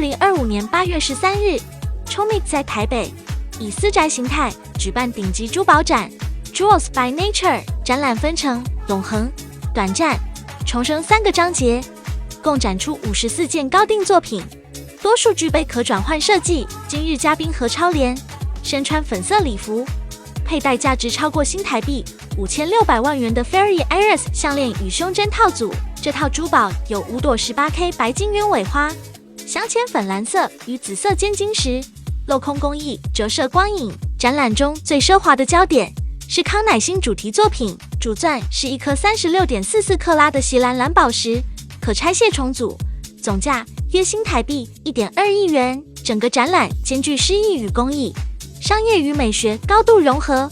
2025年8月13日 ，Chomik 在台北以私宅形态举办顶级珠宝展 Jewels by Nature 展览，分成永恒、短暂、重生3个章节，共展出54件高定作品，多数具备可转换设计。今日嘉宾何超莲身穿粉色礼服，佩戴价值超过新台币5600万元的 Fairy Iris 项链与胸针套组。这套珠宝有5朵 18K 白金鸢尾花，镶嵌粉蓝色与紫色尖晶石，镂空工艺折射光影。展览中最奢华的焦点是康乃馨主题作品，主钻是一颗36.44克拉的锡兰蓝宝石，可拆卸重组，总价约新台币1.2亿元。整个展览兼具诗意与工艺，商业与美学高度融合。